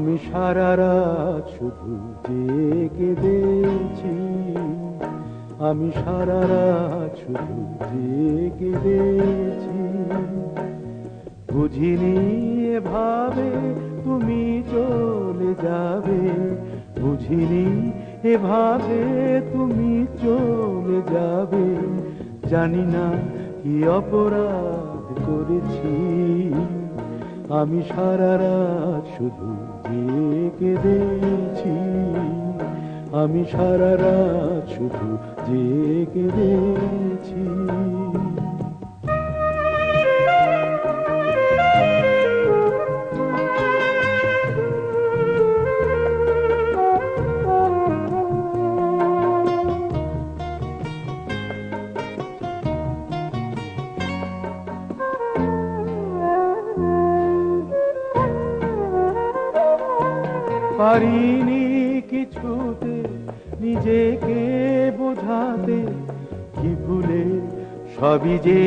আমি সারা রাত শুধু জেগে দেখছি, আমি সারা রাত শুধু জেগে দেখছি। বুঝিনি এভাবে তুমি চলে যাবে, বুঝিনি এভাবে তুমি চলে যাবে। জানি না কি অপরাধ করেছি, আমি সারা রাত শুধু জেগে দেখছি, আমি সারা রাত শুধু জেগে দেখছি। পারিনি কিছুতে নিজেকে বোঝাতে, কি ভুলে সবই যে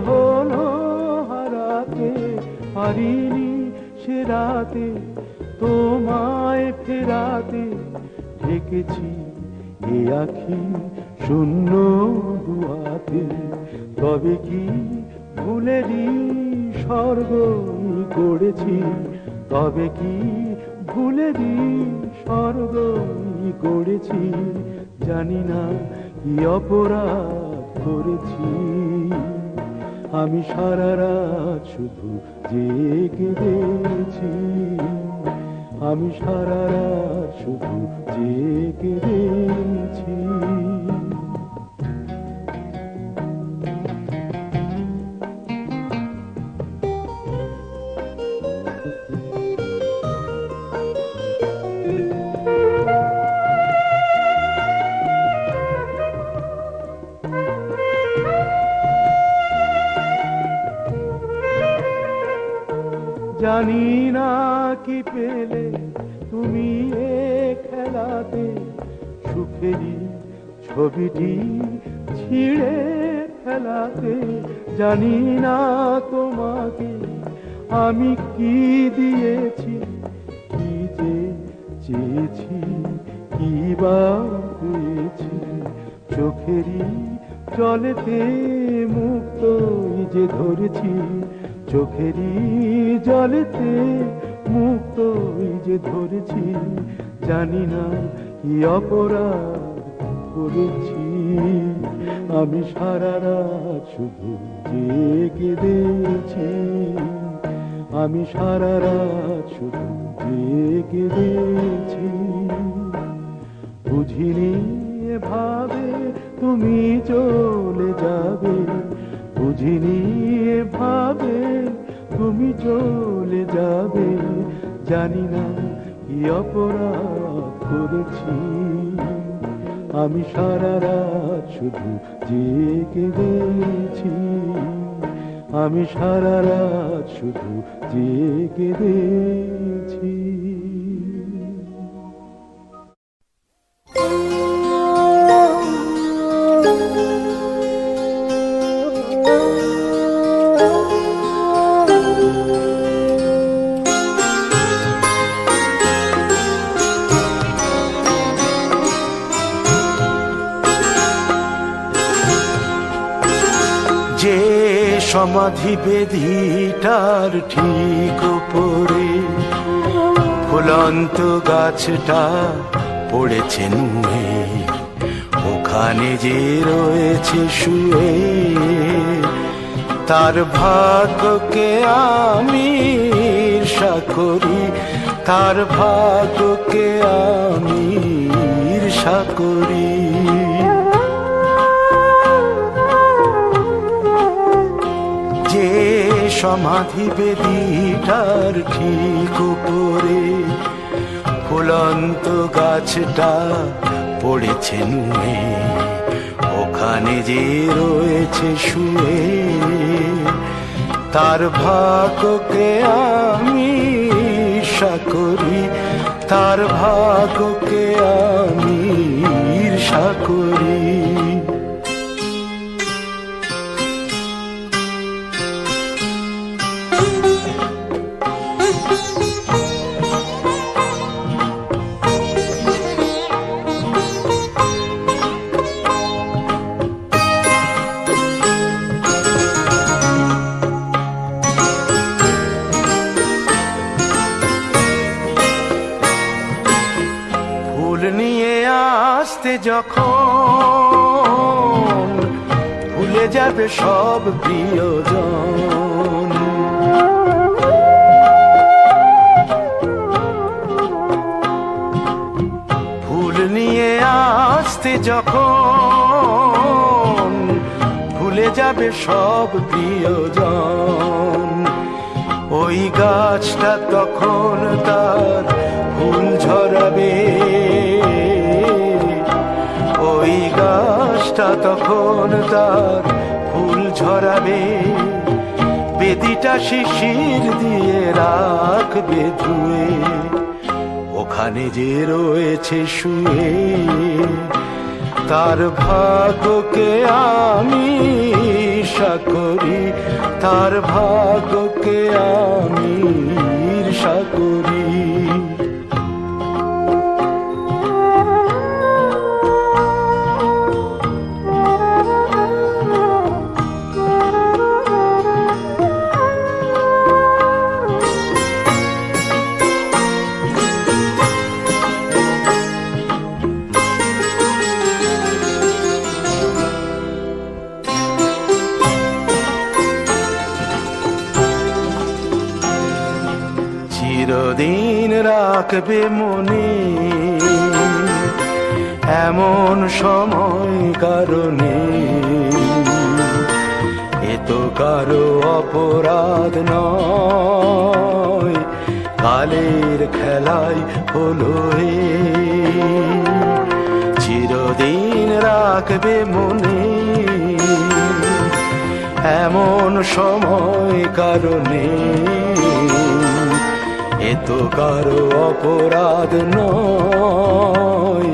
হলো হারাতে। পারিনি সে রাতে তোমায় ফেরাতে, ঢেকেছি এ আখি শূন্য দুয়াতে। তবে কি ভুলেরই স্বর্গ গড়েছি, তবে কি ভুলেরই স্বর্গ গড়েছি। জানি না কি অপরাধ করেছি, আমি সারা রাত শুধু জেগে দেখছি, আমি সারা রাত শুধু জেগে দেখছি। জানি না কি পেলে তুমি এ খেলাতে, সুখেরই ছবিটি ছিঁড়ে ফেলাতে। জানি না তোমাকে আমি কি দিয়েছি, কি যে চেয়েছি, কি বা পেয়েছি। চোখেরই জলেতে মুক্ত যে ধরেছি, চোখেরই জলেতে মুক্ত যে ধরেছি। জানি না কি অপরাধ করেছি, আমি সারা রাত শুধু জেগে দেখছি, আমি সারা রাত শুধু জেগে দেখছি। বুঝিনি এভাবে তুমি চলে যাবে, বুঝিনি এভাবে তুমি চলে যাবে। জানি না কি অপরাধ করেছি, আমি সারা রাত শুধু জেগে দেখছি, আমি সারা রাত শুধু জেগে দেখছি। যে সমাধি বেদিটার ঠিক উপরে ফুলন্ত গাছটা পড়েছে নুয়ে, ওখানে যে রয়েছে শুয়ে। তার ভাগ্যকে আমি ঈর্ষা করি, তার ভাগ্যকে আমি ঈর্ষা করি। যে সমাধি বেদিটার ঠিক উপরে ফুলন্ত গাছটা পড়েছে নুয়ে, ওখানে যে রয়েছে শুয়ে। তার ভাগ্যকে আমি ঈর্ষা করি, তার ভাগ্যকে আমি ঈর্ষা করি। যখন ভুলে যাবে সব প্রিয়জন। ফুল নিয়ে আসতে যখন ভুলে যাবে সব প্রিয়জন। ওই গাছটা তখন তার ফুল ঝরাবে, ওই গাছটা তখন তার ফুল ঝরাবে। বেদিটা শিশির দিয়ে রাখবে ধুয়ে, ওখানে যে রয়েছে শুয়ে। তার ভাগ্যকে আমি ঈর্ষা করি, তার ভাগ্যকে আমি ঈর্ষা করি। চিরদিন রাখবে মনে এমন সময় কারণে, এ তো কারো অপরাধ নয়, কালের খেলায় হলো হে। চিরদিন রাখবে মনে এমন সময় কারণে, এ তো কারো অপরাধ নয়,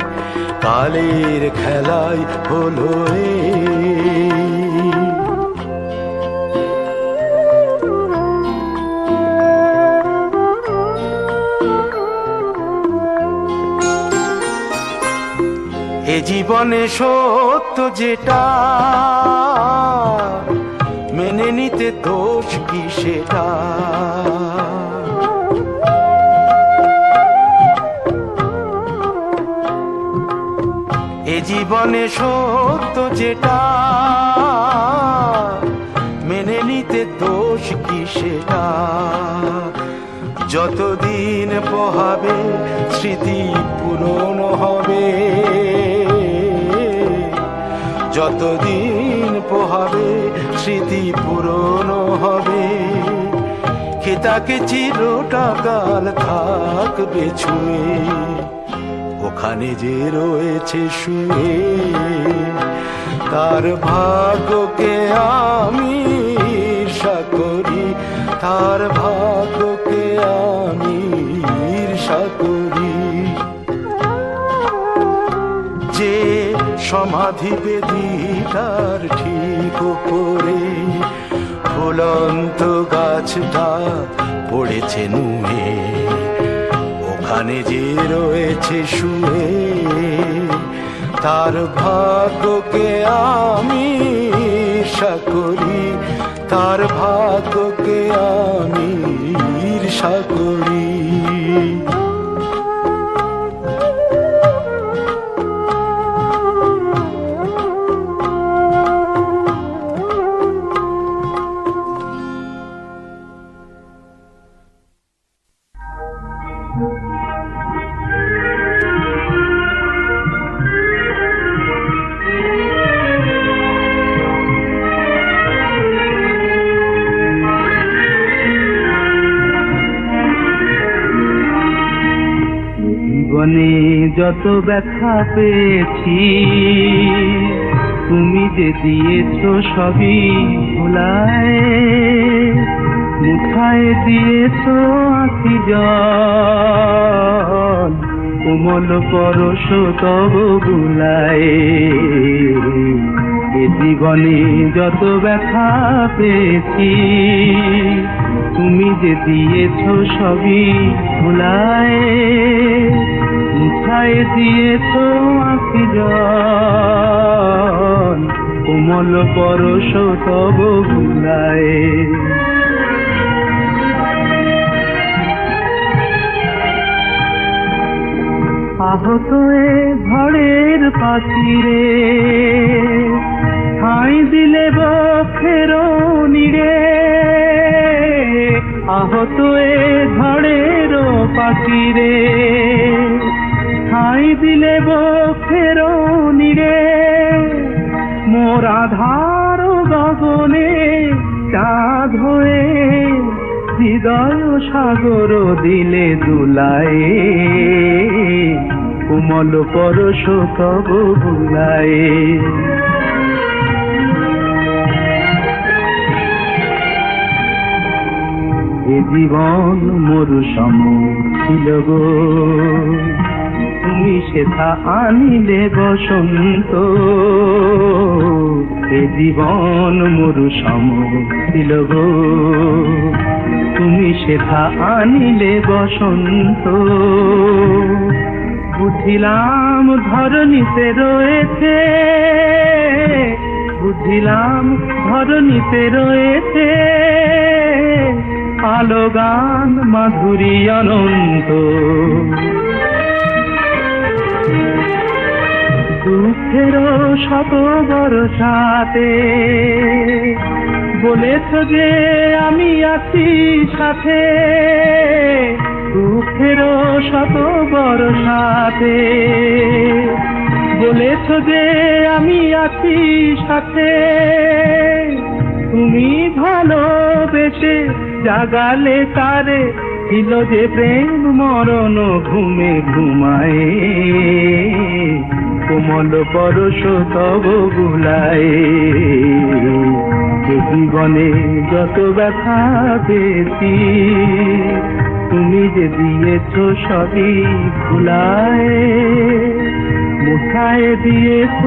কালের খেলায় হলো এ জীবনে সত্য যেটা মেনে নিতে দোষ কি সেটা। এ জীবনে সত্য যেটা মেনে নিতে দোষ কি সেটা। যতদিন পোহাবে স্মৃতি পুরনো হবে, যতদিন পোহাবে স্মৃতি পুরনো হবে। কে তাকে চিরটা কাল থাকবে ছুঁয়ে, ওখানে যে রয়েছে শুয়ে। তার ভাগ্যকে আমি ঈর্ষা করি, তার ভাগ্যকে আমি ঈর্ষা করি। যে সমাধি বেদিটার ঠিক উপরে ফুলন্ত গাছটা পড়েছে নুয়ে, ওখানে যে রয়েছে শুয়ে। তার ভাগ্যকে আমি ঈর্ষা করি, তার ভাগ্যকে আমি ঈর্ষা করি। জীবনে যত ব্যথা পেয়েছি, তুমি যে দিয়েছো সবই ভুলায়। মুঠায় দিয়েছো আঁখি জল, কোমল পরশ তব বুলায়। এ জীবনে যত ব্যথা পেয়েছি, তুমি যে দিয়েছো সবই ভুলায়। মুঠায় দিয়েছো আঁখি জল, কোমল পরশ তব বুলায়। আহত এ ঝড়ের পাখিরে ঠাঁই দিলে বক্ষের নিড়ে, আহত এ ঝড়ের পাখিরে ঠাঁই দিলে বক্ষের নিড়ে, মোর আধার গগনে চাঁদ হয়ে হৃদয় সাগর দিলে দুলায়, কোমল পরশ তব বুলায়। এ জীবন মোর সম ছিল গো, তুমি সেথা আনিলে বসন্ত। এ জীবন মোর সম ছিল গো, তুমি সেথা আনিলে বসন্ত। বুঝিলাম ধরণীতে রয়েছে, বুঝিলাম ধরণীতে রয়েছে আলো গান মাধুরী অনন্ত। দুঃখের শত বর্ষাতে বলেছ যে আমি আছি সাথে, দুঃখের শত বর্ষাতে বলেছ যে আমি আছি সাথে। তুমি ভালোবেসে জাগালে তারে, ছিল যে প্রেম মরণ ঘুমে ঘুমায়, কোমল পরশ তব বুলায়। জীবনে যত ব্যথা পেয়েছি, তুমি যে দিয়েছ সবই ভুলায়, মুঠায় দিয়েছ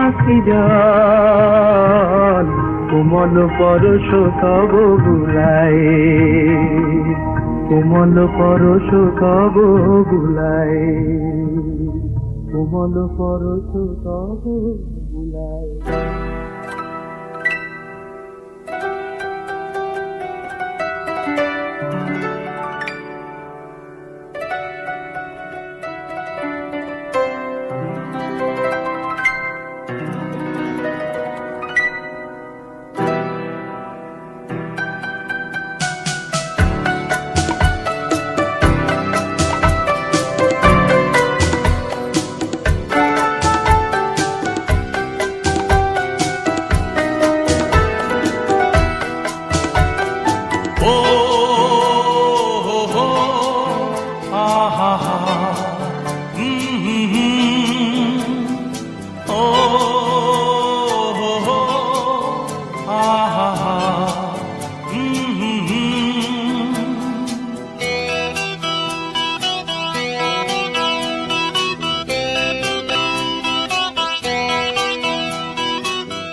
আঁখি জল, কোমল পরশ তব বুলায়, কোমল পরশ তব বুলায়, কোমল পরশ তব বুলায়।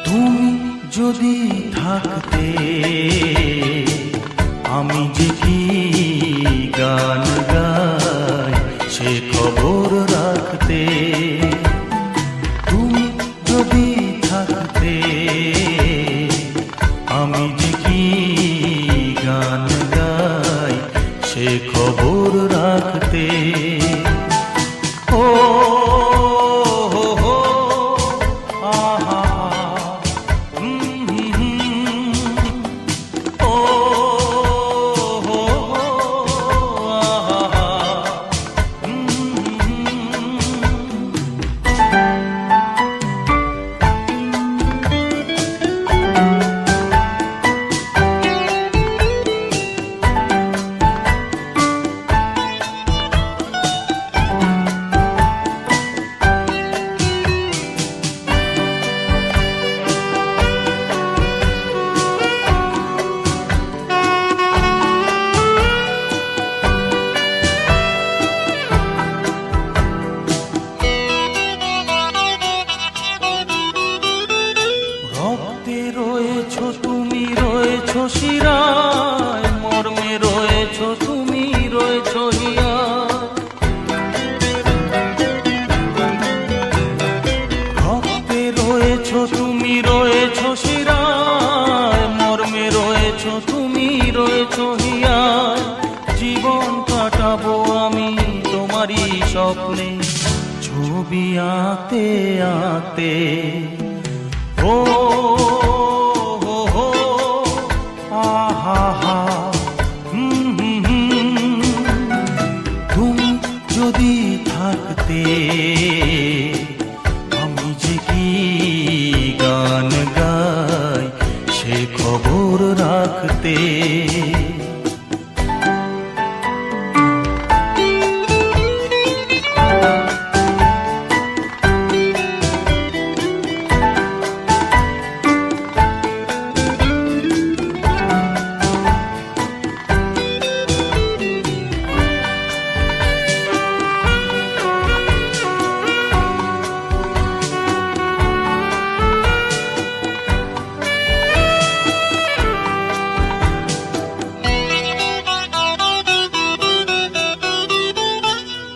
তুমি যদি থাকতে আমি যে কি গান গাই সে খবর রাখতে, তুমি যদি থাকতে আমি যে কি গান গাই সে খবর রাখতে। ও শিরায়, মর্মে রয়েছ তুমি রয়েছ হিয়ায়, রক্তে রয়েছ তুমি রয়েছ শিরায়, মর্মে রয়েছ তুমি রয়েছ হিয়ায়। জীবন কাটাবো আমি তোমারই স্বপ্নে। आते आते ओ हो आहा हा তুমি যদি থাকতে আমি যে কি গান গাই সে খবর রাখতে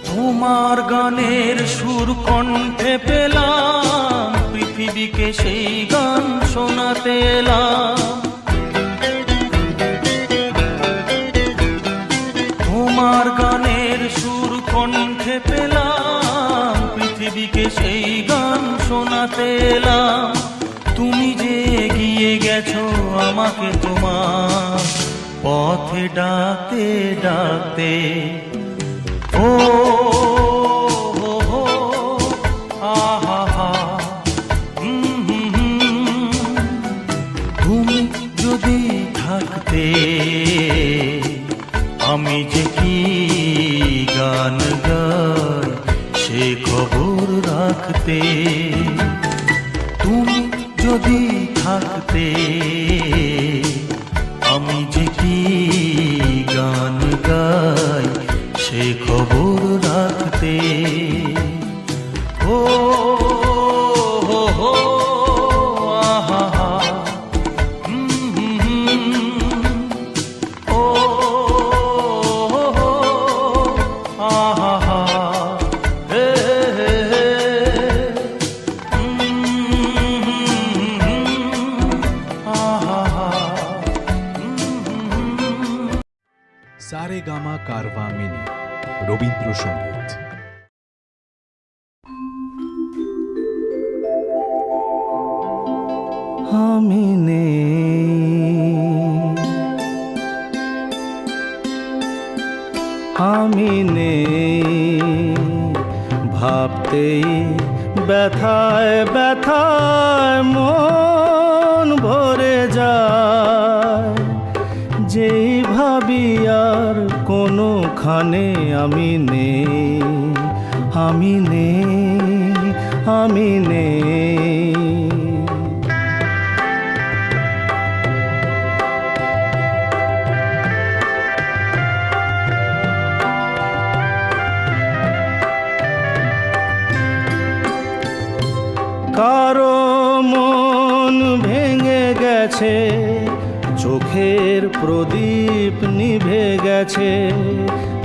তোমার গানের সুর কণ্ঠে পেলাম পৃথিবীকে সেই গান শোনাতে এলাম তোমার গানের সুর কণ্ঠে পেলাম পৃথিবীকে সেই গান শোনাতে এলাম তুমি যে এগিয়ে গেছো আমাকে তোমার পথে ডাকতে ডাকতে ও হো আহা হা তুমি যদি থাকতে আমি যে কি গান গাই সে খবর রাখতে তুমি যদি থাকতে আমি যে কি গান গাই সে খবর রাখতে ও হো আহা হা ও আহা হা হে হে আহা হা সারেগামা কারভা মিনি রবীন্দ্রসঙ্গীত। আমি নেই ভাবতেই ব্যথায় ব্যথায় মন ভরে যায় যেই ভাবি আর কোনোখানে আমি নেই কারো মন ভেঙে গেছে চোখের প্রদীপ নিভে গেছে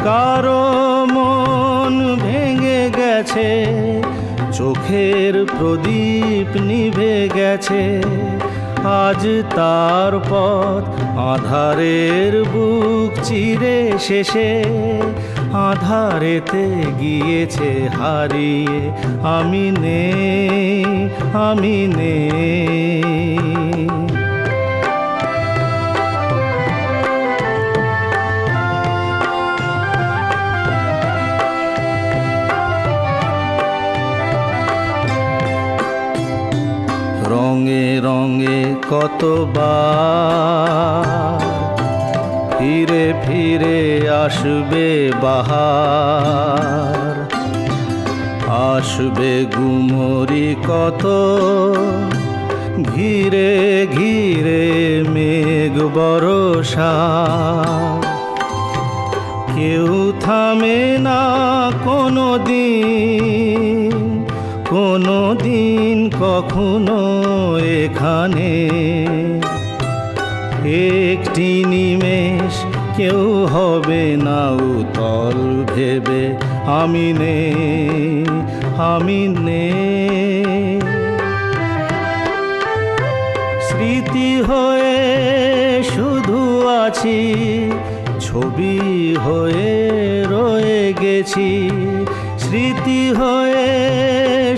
কারো মন ভেঙে গেছে চোখের প্রদীপ নিভে গেছে আজ তার পথ আঁধারের বুক চিরে শেষে আঁধারেতে গিয়েছে হারিয়ে আমি নেই রঙে রঙে কতবার ফিরে ফিরে আসবে বাহার আসবে গুমরি কত ঘিরে ঘিরে মেঘ বরষা কেউ থামে না কোনো দিন কখনো এখানে একটি নিমেষ কেউ হবে না উতল ভেবে আমি নেই স্মৃতি হয়ে শুধু আছি ছবি হয়ে রয়ে গেছি স্মৃতি হয়ে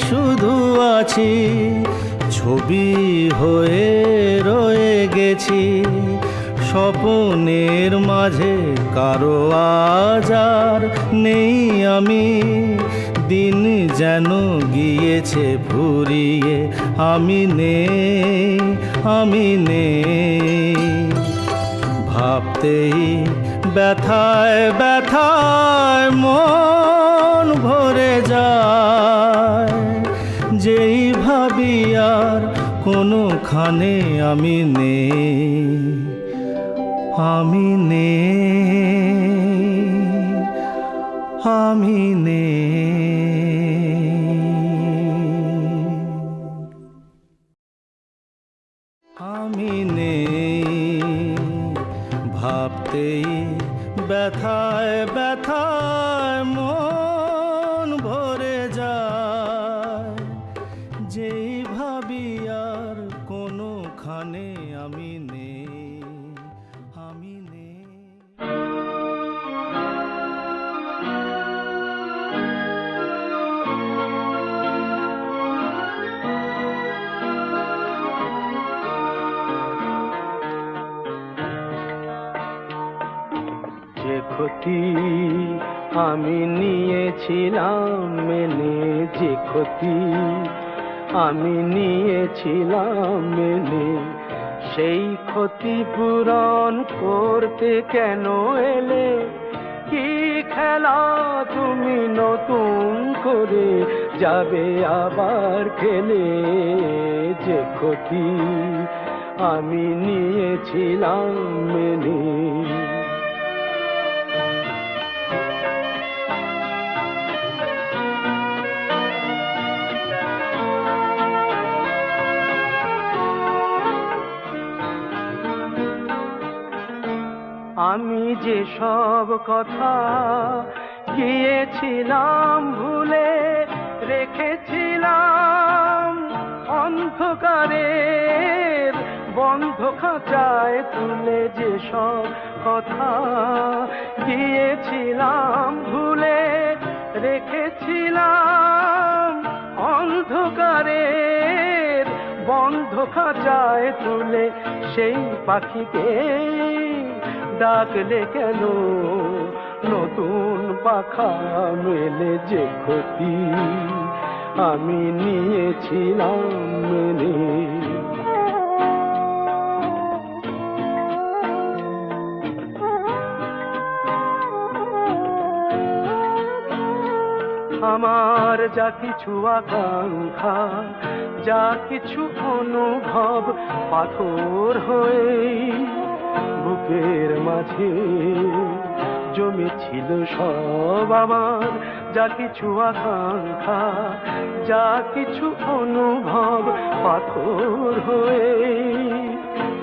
শুধু আছি, ছবি হয়ে রয়ে গেছি স্বপনের মাঝে, কারো আজ আর নেই আমি। দিন যেন গিয়েছে ফুরিয়ে, আমি নেই, আমি নেই। ভাবতেই ব্যথায় ব্যথায় মন ভরে যায়, যেই ভাবি আর কোনোখানে আমি নেই, আমি নেই, আমি নেই। আমি নেই, ভাবতেই ব্যথায় ব্যথায় মন ভরে যায়, যেই ভাবি আর কোনোখানে আমি নেই, আমি নেই। যে ক্ষতি আমি নিয়েছিলাম মেনে, যে ক্ষতি আমি নিয়েছিলাম মেনে, সেই ক্ষতি পূরণ করতে কেন এলে? কি খেলা তুমি নতুন করে যাবে আবার খেলে? যে ক্ষতি আমি নিয়েছিলাম মেনে। আমি যে সব কথা গিয়েছিলাম ভুলে, রেখেছিলাম অন্ধকারের বন্ধ খাঁচায় তুলে। যে সব কথা গিয়েছিলাম ভুলে, রেখেছিলাম অন্ধকারের বন্ধ খাঁচায় তুলে। সেই পাখিকে ডাকলে কেন নতুন পাখা মেলে? যে ক্ষতি আমি নিয়েছিলাম মেনে। আমার যা কিছু আকাঙ্ক্ষা, যা কিছু অনুভব পাথর হয়ে বুকের মাঝে জমেছিল সব। আমার যা কিছু আকাঙ্ক্ষা, যা কিছু অনুভব পাথর হয়ে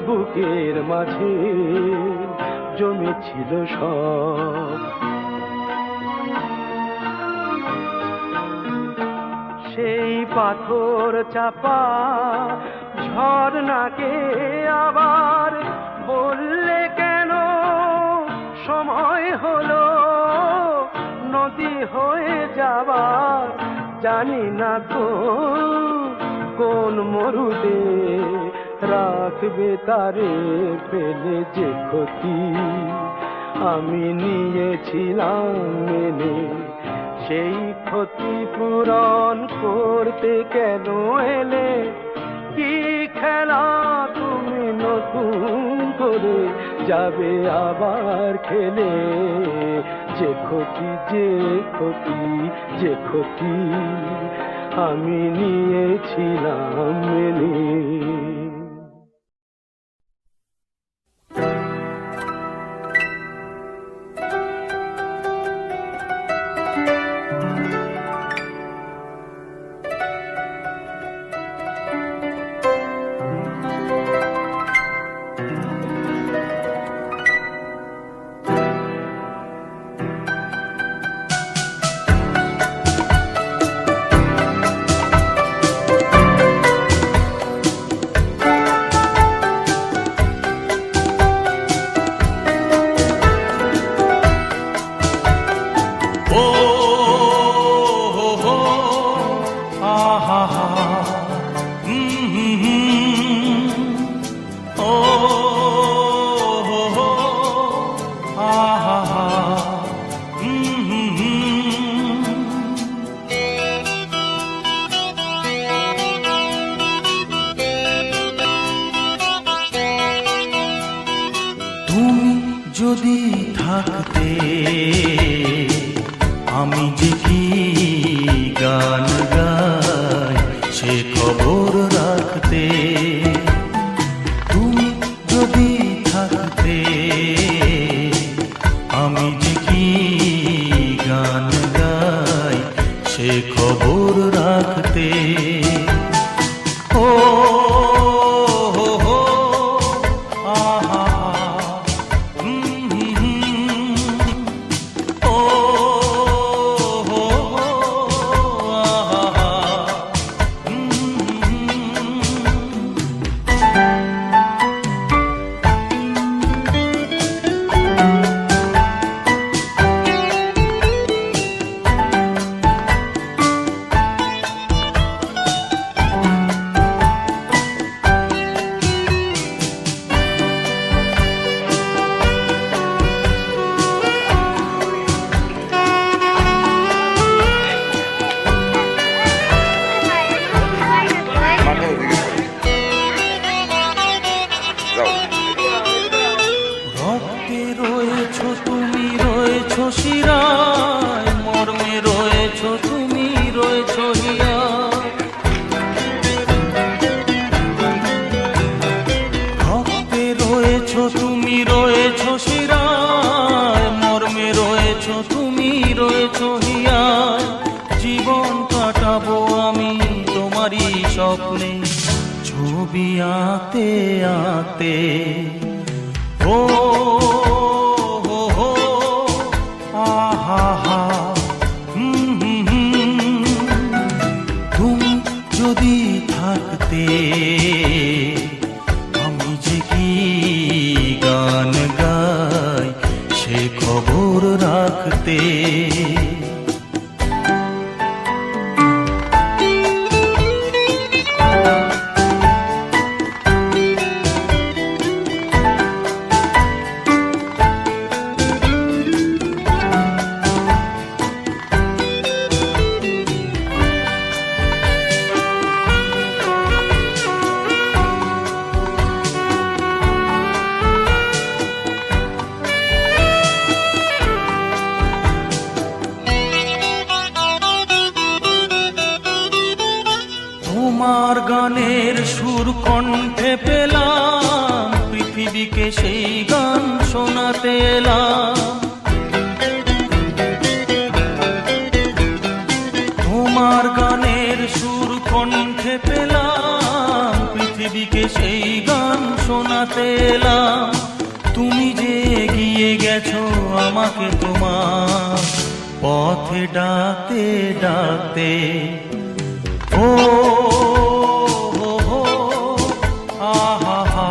বুকের মাঝে জমেছিল সব। সেই পাথর চাপা ঝরনাকে আবার বললে কেন? সময় হলো নদী হয়ে যাবার। জানি না তো কোন মরুদে রাখবে তারে ফেলে। যে ক্ষতি আমি নিয়েছিলাম মেনে, সেই ক্ষতি পূরণ করতে কেন এলে? কি খেলা তুমি নতুন করে যাবে আবার খেলে? যে ক্ষতি, যে ক্ষতি, যে ক্ষতি আমি নিয়েছিলাম মেনে। যদি থাকতে আমি যে কি গান গাই সে খবর রাখতে, তুমি যদি থাকতে আমি যে কি গান গাই সে খবর রাখতে। ও হো হো আহা ও হো আহা রক্তে রয়েছো তুমি, রয়েছো শিরায়, মর্মে রয়েছো তুমি, রয়েছো হিয়া। রক্তে রয়েছো তুমি, রয়েছো শিরায়, মর্মে রয়েছো তুমি, রয়েছো হিয়া। জীবন কাটাবো আমি তোমারই স্বপ্নে, ছবি আঁতে আঁতে। ও হো হো আহা হা তুমি যদি থাকতে আমি যে কি গান গাই সে খবর রাখতে। তোমার গানের সুর কণ্ঠে পেলাম, পৃথিবীকে সেই গান শোনাতে এলাম। তোমার গানের সুর কণ্ঠে পেলাম, পৃথিবীকে সেই গান শোনাতে এলাম। তুমি যে এগিয়ে গেছো আমাকে তোমার পথে ডাকতে ডাকতে। ও হো হো আহা হা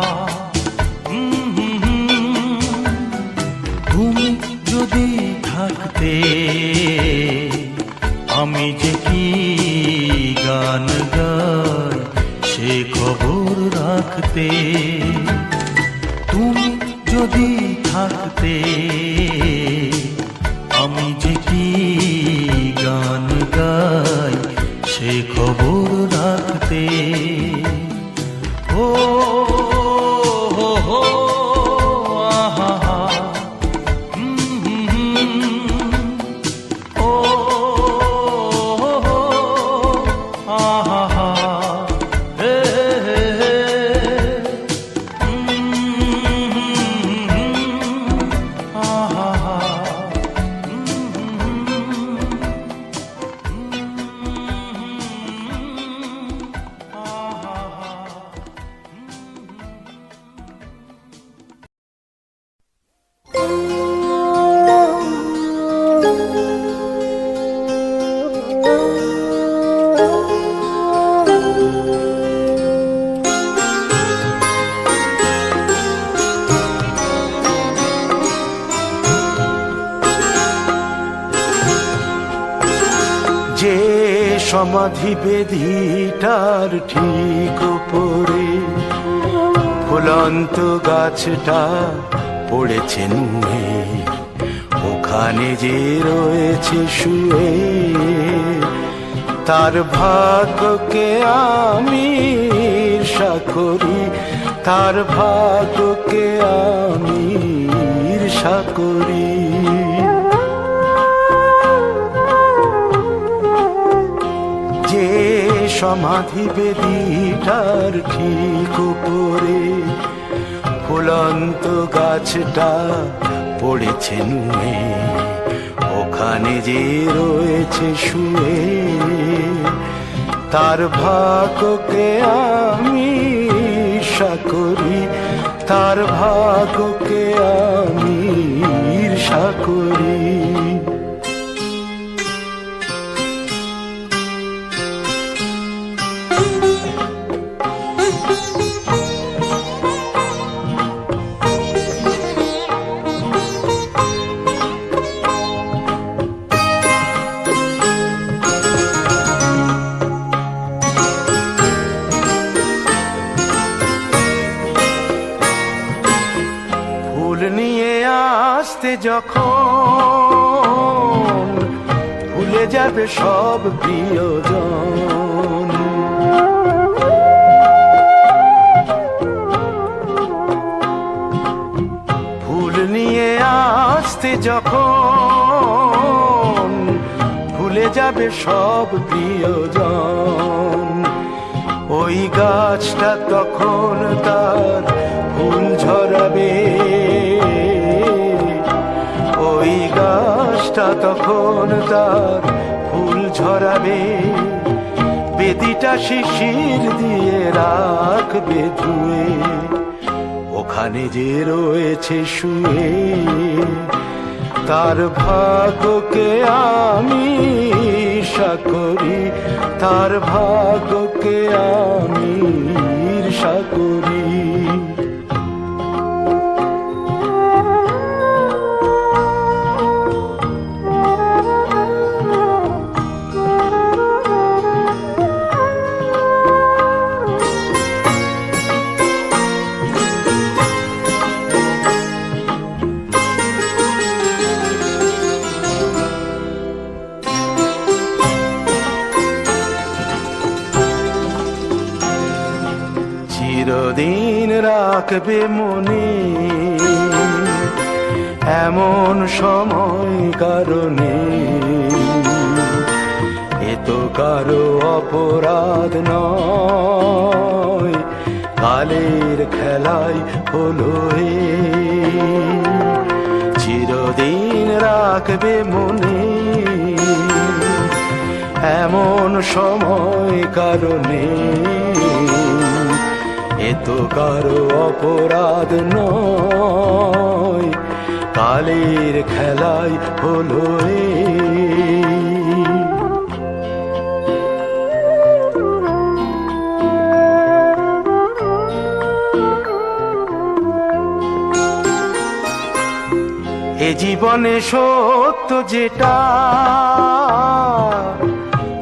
তুমি যদি থাকতে আমি যে কি গান গাই সে খবর রাখতে। তুমি যদি থাকতে আমি যে কি গান গাই সে খবর রাখতে। ও হো হো আহা হা ও হো হো আহা হা হে হে হে আহা হা। যে সমাধি বেদিটার ঠিক উপরে ফুলন্ত গাছটা পড়েছে নুয়ে, ওখানে যে রয়েছে শুয়ে তার ভাগ্যকে আমি ঈর্ষা করি, তার ভাগ্যকে আমি ঈর্ষা ঈর্ষা করি। যে সমাধি বেদিটার ঠিক উপরে ফুলন্ত গাছটা পড়েছে নুয়ে, ওখানে যে রয়েছে শুয়ে, তার ভাগ্যকে আমি ঈর্ষা করি, তার ভাগ্যকে আমি ঈর্ষা করি। নিয়ে আসতে যখন ভুলে যাবে সব প্রিয়জন, ফুল নিয়ে আসতে যখন ভুলে যাবে সব প্রিয়জন, ওই গাছটা তখন তার ফুল ঝরাবে, ওই গাছটা তখন তার ফুল ঝরাবে, বেদিটা শিশির দিয়ে রাখবে ধুয়ে, ওখানে যে রয়েছে শুয়ে, তার ভাগ্যকে আমি ঈর্ষা করি, তার ভাগ্যকে আমি ঈর্ষা করি। চিরদিন রাখবে মনে এমন সময় কারণে, এ তো কারো অপরাধ নয়, কালের খেলায় হলো হে। চিরদিন রাখবে মনে এমন সময় কারণে, এ তো কারো অপরাধ নয়, কালের খেলায় হলো এ জীবনে সত্য যেটা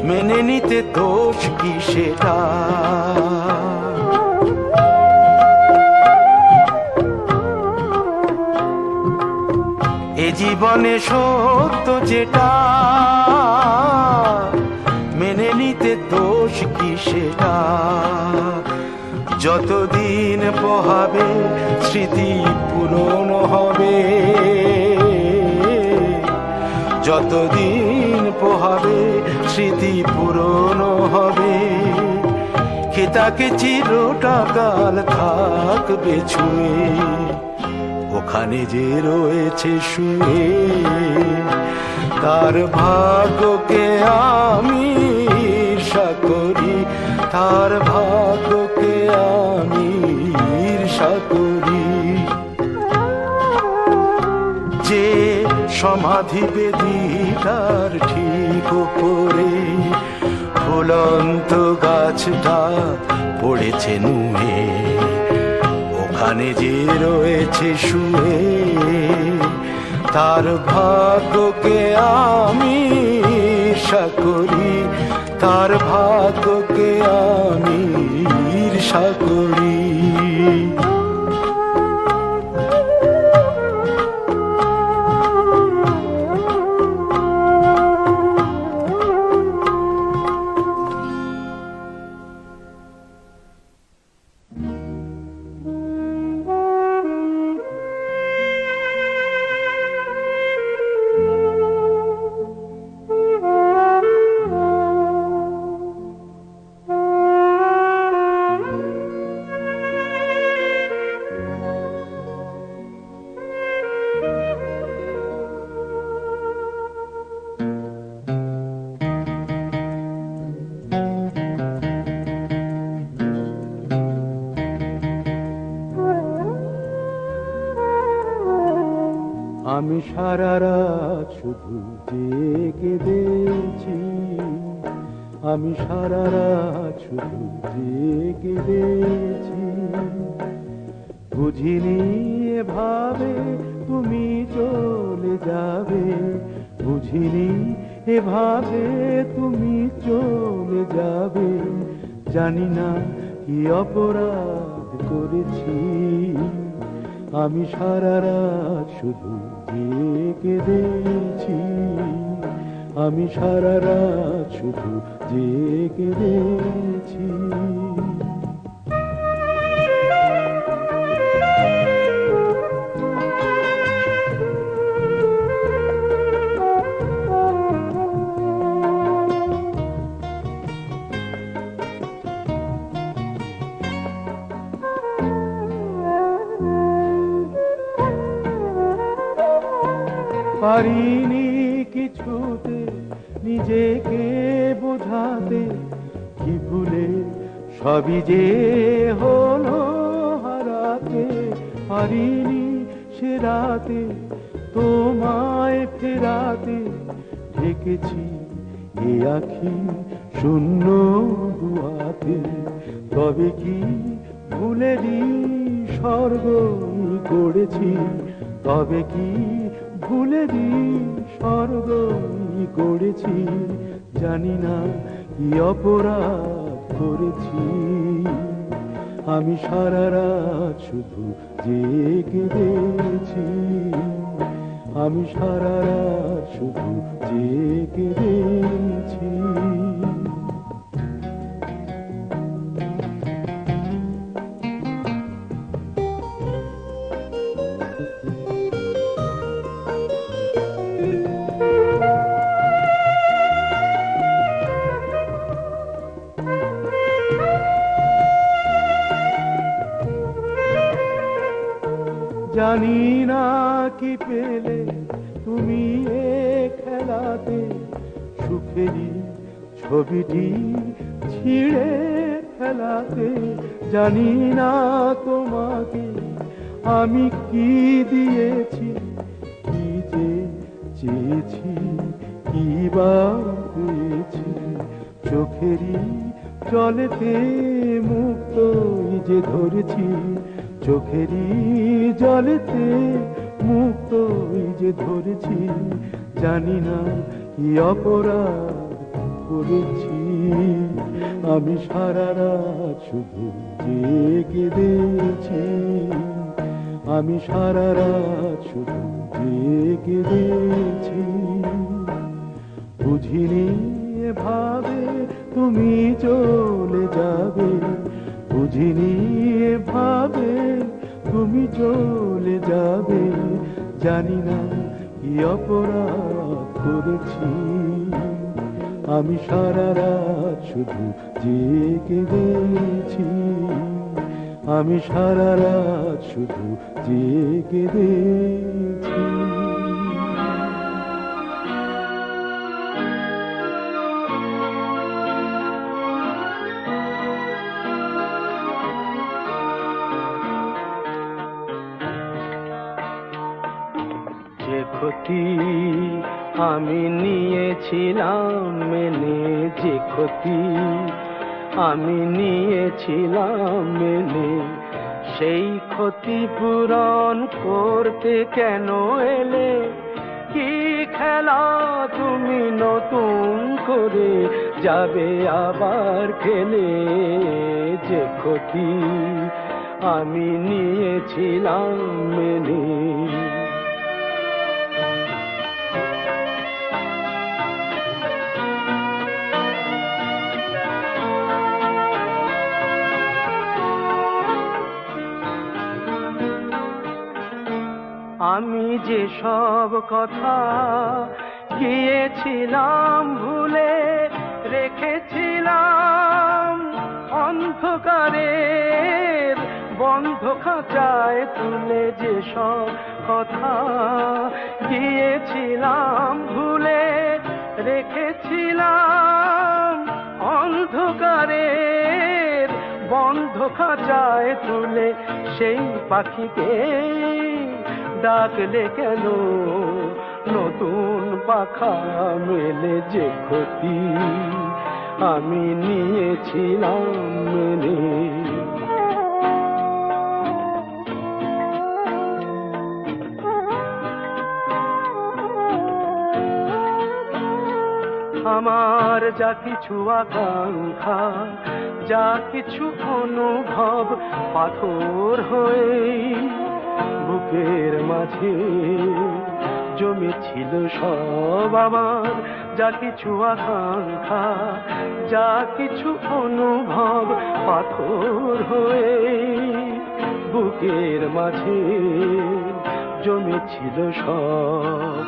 মেনে নিতে দোষ কি সেটা, এ জীবনে সত্য যেটা মেনে নিতে দোষ কি সেটা, যতদিন পোহাবে স্মৃতি পুরনো হবে, যতদিন পোহাবে স্মৃতি পুরনো হবে, কে তাকে চিরটাকাল থাকবে ছুঁয়ে, ওখানে যে রয়েছে শুয়ে, তার ভাগ্যকে আমি ঈর্ষা করি, তার ভাগ্যকে আমি ঈর্ষা করি। যে সমাধি বেদিটার ঠিক উপরে ফুলন্ত গাছটা পড়েছে নুয়ে, ওখানে যে রয়েছে শুয়ে, তার ভাগ্যকে আমি ঈর্ষা করি, তার ভাগ্যকে আমি ঈর্ষা করি। আমি সারা রাত শুধু জেগে দেখছি, আমি সারা রাত শুধু জেগে দেখছি। বুঝিনি এভাবে তুমি চলে যাবে, বুঝিনি এভাবে তুমি চলে যাবে। জানি না কি অপরাধ করেছি, আমি সারা রাত শুধু জেগে দেখছি, আমি সারা রাত শুধু জেগে দেখছি। পারিনি কিছুতে নিজেকে বোঝাতে, কি ভুলে সবই যে হলো হারাতে। পারিনি সে রাতে তোমায় ফেরাতে, ঢেকেছি এ আখি শূন্য দুয়াতে। তবে কি ভুলেরই স্বর্গ গড়েছি, তবে কি ভুলেরই স্বর্গ গড়েছি। জানি না কি অপরাধ করেছি, আমি সারা রাত শুধু জেগে দেখছি, আমি সারা রাত শুধু জেগে দেখছি। জানি না কি পেলে তুমি এ খেলাতে, সুখেরই ছবিটি ছিঁড়ে ফেলাতে। জানি না তোমাকে আমি কি দিয়েছি, কি যে চেয়েছি, কি বা পেয়েছি। চোখেরই জলেতে মুক্তই যে ধরেছি, চোখেরই জলেতে মুক্তই যে ধরেছি। জানি না কি অপরাধ করেছি, আমি সারা রাত শুধু জেগে দেখছি, আমি সারা রাত শুধু জেগে দেখছি। বুঝিনি এভাবে তুমি চলে যাবে, বুঝিনি এভাবে তুমি চলে যাবে। জানি না কি অপরাধ করেছি, আমি সারা রাত শুধু জেগে দেখছি, আমি সারা রাত শুধু জেগে দেখছি। যে ক্ষতি আমি নিয়েছিলাম মেনে, যে ক্ষতি আমি নিয়েছিলাম মেনে, সেই ক্ষতি পূরণ করতে কেন এলে? কি খেলা তুমি নতুন করে যাবে আবার খেলে? যে ক্ষতি আমি নিয়েছিলাম মেনে, আমি যে সব কথা গিয়েছিলাম ভুলে, রেখেছিলাম অন্ধকারের বন্ধ খাঁচায় তুলে। যে সব কথা গিয়েছিলাম ভুলে, রেখেছিলাম অন্ধকারের বন্ধ খাঁচায় তুলে। সেই পাখিকে ডাকলে কেন নতুন পাখা মেলে যে ক্ষতি আমি নিয়েছিলাম মেনে। আমার যা কিছু আকাঙ্ক্ষা, যা কিছু অনুভব পাথর হয়ে বুকের মাঝে জমেছিল সব। আমার যা কিছু আকাঙ্ক্ষা, যা কিছু অনুভব পাথর হয়ে বুকের মাঝে জমেছিল সব।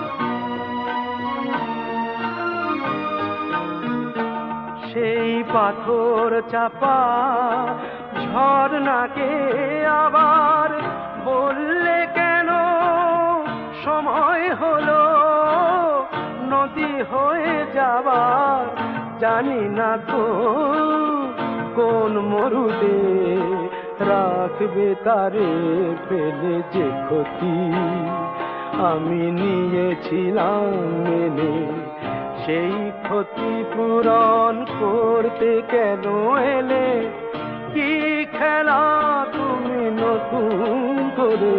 সেই পাথর চাপা ঝর্ণাকে আবার বললে কেন সময় হলো নদী হয়ে যাবার। জানি না তো কোন মরুদে রাখবে তারে ফেলে যে ক্ষতি আমি নিয়েছিলাম মেনে। সেই ক্ষতি পূরণ করতে কেন এলে? কি খেলা তুমি নতুন করে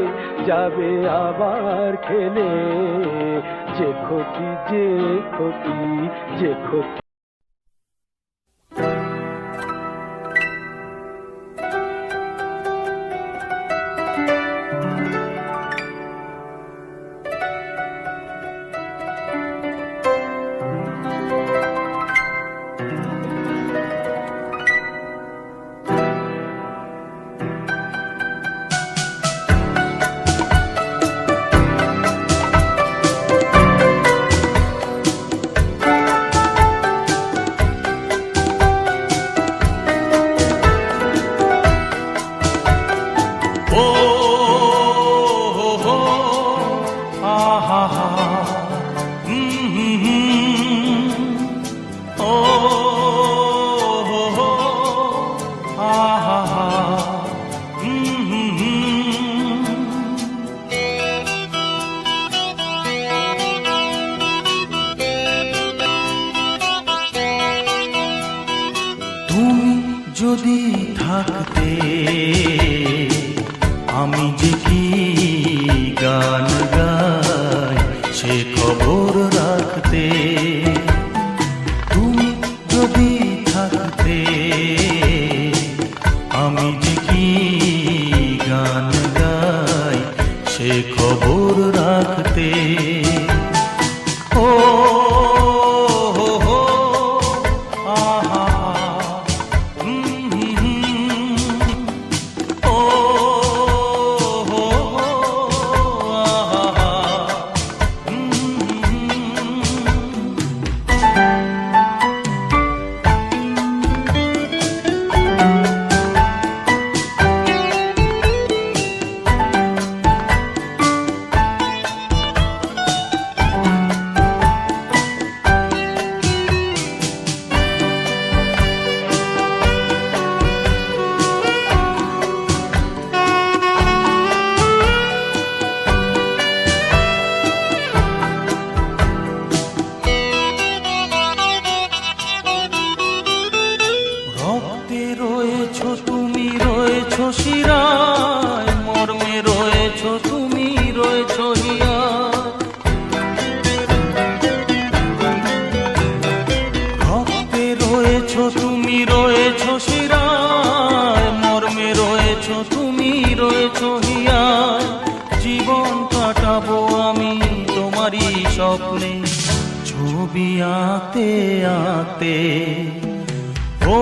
যাবে আবার খেলে? যে ক্ষতি, যে ক্ষতি, যে ক্ষতি। যদি থাকতে আমি যে কি গান গাই সে খবর রাখতে। তুমি যদি থাকতে আমি যে কি গান গাই সে খবর রাখতে। ও শিরায় মর্মে রয়েছো তুমি রয়েছো হিয়া। ভক্তে রয়েছো তুমি রয়েছো শিরায় মর্মে রয়েছো তুমি রয়েছো হিয়া। জীবন কাটাবো আমি তোমারই স্বপ্নে ছবি আঁকতে আঁকতে। ও